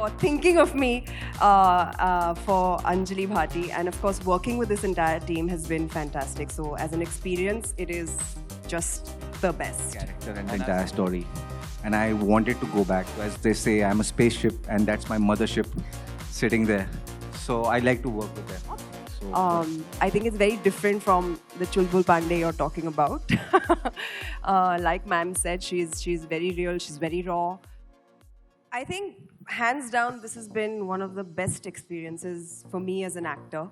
for thinking of me for Anjali Bhati. And of course, working with this entire team has been fantastic. So as an experience, it is just the best. Character and the entire story. And I wanted to go back. As they say, I'm a spaceship and that's my mothership sitting there. So I like to work with them. So, I think it's very different from the Chulbul Pandey you're talking about. Like ma'am said, she's very real, she's very raw. I think, hands down, this has been one of the best experiences for me as an actor.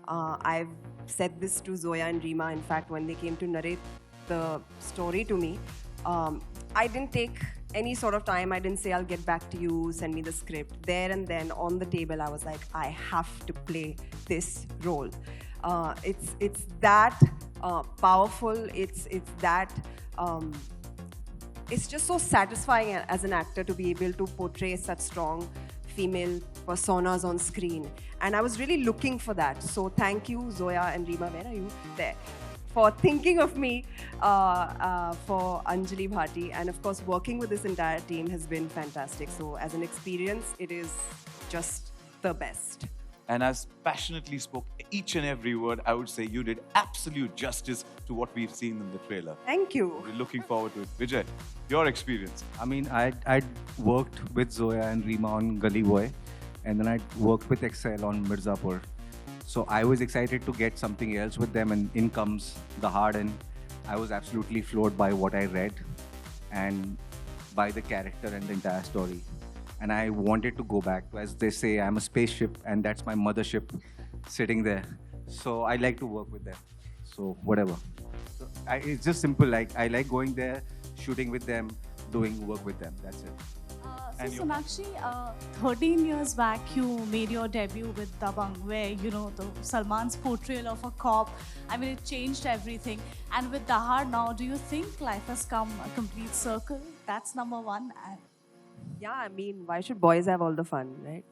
I've said this to Zoya and Reema, in fact, when they came to narrate the story to me. I didn't take any sort of time. I didn't say, I'll get back to you, send me the script. There and then on the table, I was like, I have to play this role. It's that powerful. It's that... it's just so satisfying as an actor to be able to portray such strong female personas on screen. And I was really looking for that. So thank you, Zoya and Reema, where are you? There. For thinking of me for Anjali Bhati. And of course, working with this entire team has been fantastic. So as an experience, it is just the best. And as passionately spoke each and every word, I would say you did absolute justice to what we've seen in the trailer. Thank you. We're looking forward to it. Vijay, your experience. I mean, I'd worked with Zoya and Reema on Gully Boy, and then I'd worked with Excel on Mirzapur. So I was excited to get something else with them, and in comes Dahaad, and I was absolutely floored by what I read and by the character and the entire story. And I wanted to go back. As they say, I'm a spaceship and that's my mothership sitting there. So I like to work with them. So whatever. So it's just simple. Like I like going there, shooting with them, doing work with them. That's it. So Sonakshi, 13 years back, you made your debut with Dabang, where, you know, the Salman's portrayal of a cop, I mean, it changed everything. And with Dahaad now, do you think life has come a complete circle? That's number one. And yeah, I mean, why should boys have all the fun, right?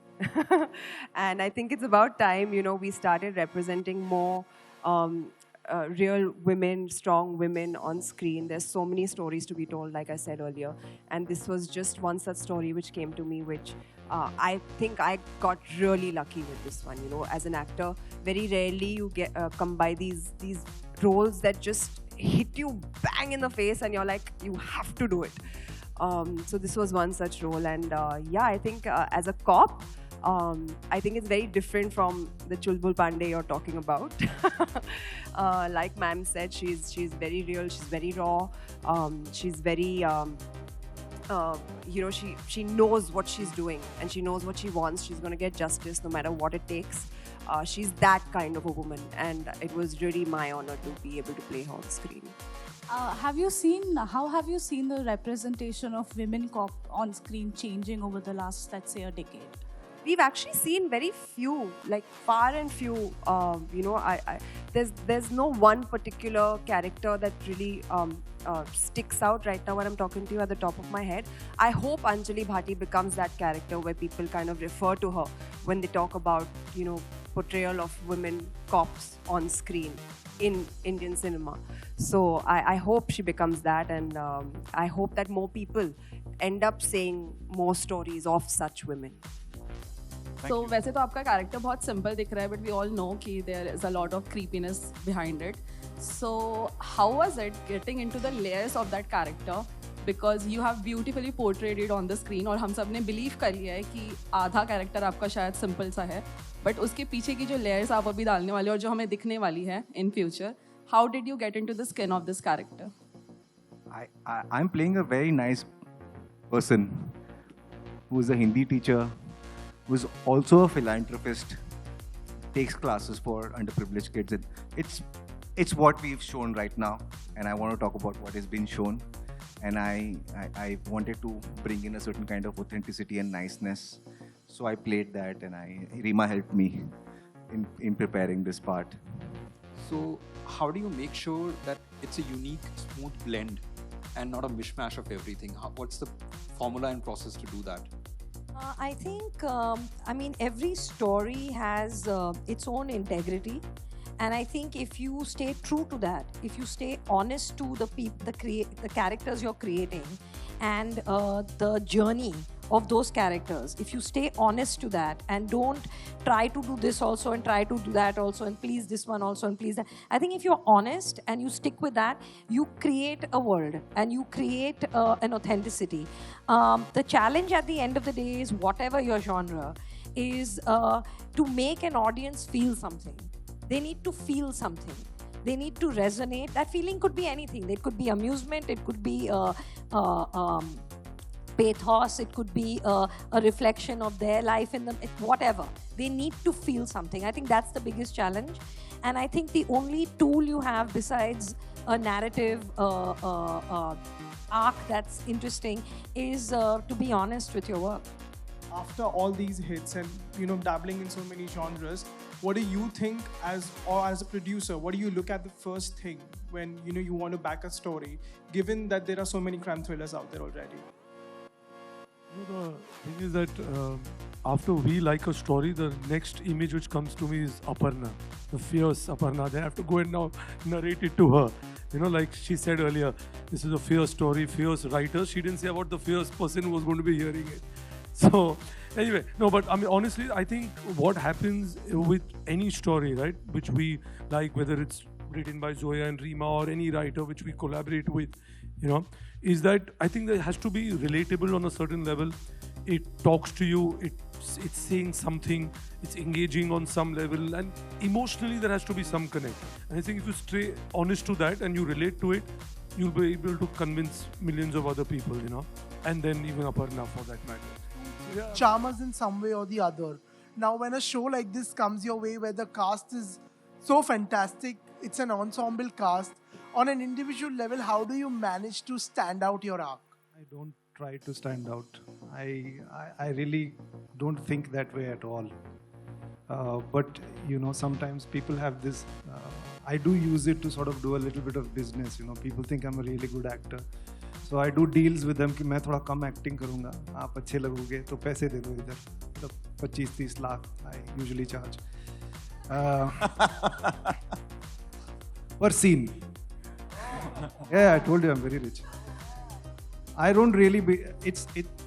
And I think it's about time, you know, we started representing more real women, strong women on screen. There's so many stories to be told, like I said earlier. And this was just one such story which came to me, which I think I got really lucky with this one. You know, as an actor, very rarely you get come by these roles that just hit you bang in the face and you're like, you have to do it. So this was one such role, and yeah, I think as a cop, I think it's very different from the Chulbul Pandey you're talking about. Like ma'am said, she's very real, she's very raw, she's very, you know, she knows what she's doing and she knows what she wants. She's going to get justice no matter what it takes. She's that kind of a woman, and it was really my honor to be able to play her on screen. how have you seen the representation of women cop on screen changing over the last, let's say, a decade? We've actually seen very few, like far and few. You know, there's no one particular character that really sticks out right now when I'm talking to you at the top of my head. I hope Anjali Bhati becomes that character where people kind of refer to her when they talk about, you know, portrayal of women cops on screen in Indian cinema. So I hope she becomes that, and I hope that more people end up saying more stories of such women. So वैसे तो आपका character बहुत simple दिख रहा है, but we all know कि there is a lot of creepiness behind it. So how was it getting into the layers of that character? Because you have beautifully portrayed it on the screen, और हम सब ने believe कर लिया है कि आधा character आपका शायद simple सा है, but उसके पीछे की जो layers आप अभी डालने वाले और जो हमें दिखने वाली है in future, how did you get into the skin of this character? I'm playing a very nice person who is a Hindi teacher, who is also a philanthropist, takes classes for underprivileged kids. And it's what we've shown right now, and I want to talk about what has been shown. And I wanted to bring in a certain kind of authenticity and niceness. So I played that, and Reema helped me in preparing this part. So how do you make sure that it's a unique, smooth blend and not a mishmash of everything? What's the formula and process to do that? I think, I mean, every story has its own integrity, And I think if you stay true to that, if you stay honest to the characters you're creating, and the journey of those characters, if you stay honest to that and don't try to do this also and try to do that also and please this one also and please that, I think if you're honest and you stick with that, you create a world and you create an authenticity. The challenge at the end of the day is, whatever your genre is, to make an audience feel something. They need to feel something. They need to resonate. That feeling could be anything. It could be amusement. It could be pathos. It could be a reflection of their life in them. Whatever. They need to feel something. I think that's the biggest challenge. And I think the only tool you have besides a narrative arc that's interesting is to be honest with your work. After all these hits and dabbling in so many genres, what do you think as a producer, what do you look at the first thing when you want to back a story, given that there are so many crime thrillers out there already? The thing is that after we like a story, the next image which comes to me is Aparna, the fierce Aparna. They have to go and now narrate it to her. Like she said earlier, this is a fierce story, fierce writer. She didn't say about the fierce person who was going to be hearing it. So anyway, no, but I mean, honestly, I think what happens with any story, right, which we like, whether it's written by Zoya and Rima or any writer which we collaborate with, is that I think that it has to be relatable on a certain level. It talks to you, it's saying something, it's engaging on some level, and emotionally there has to be some connect. And I think if you stay honest to that and you relate to it, you'll be able to convince millions of other people, and then even Aparna for that matter. Yeah. Charm us in some way or the other. Now, when a show like this comes your way, where the cast is so fantastic, it's an ensemble cast, on an individual level, how do you manage to stand out your arc? I don't try to stand out. I really don't think that way at all. But sometimes people have this. I do use it to sort of do a little bit of business. People think I'm a really good actor. So I do deals with them कि मैं थोड़ा कम acting करूँगा, आप अच्छे लगोगे तो पैसे दे दो इधर, तो 25-30 lakh I usually charge per scene. Yeah, I told you I'm very rich. I don't really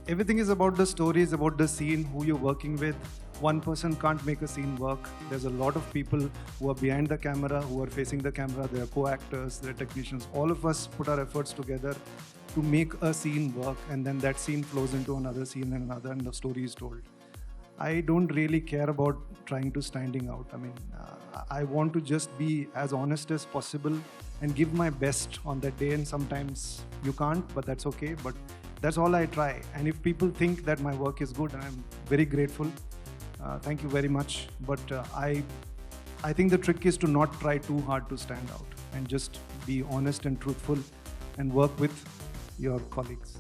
everything is about the story, it's about the scene, who you're working with. One person can't make a scene work. There's a lot of people who are behind the camera, who are facing the camera. They're co-actors, they're technicians. All of us put our efforts together to make a scene work, and then that scene flows into another scene and another, and the story is told. I don't really care about trying to standing out. I mean, I want to just be as honest as possible and give my best on that day, and sometimes you can't, but that's okay. But that's all I try. And if people think that my work is good, and I'm very grateful, thank you very much. But I think the trick is to not try too hard to stand out and just be honest and truthful and work with your colleagues.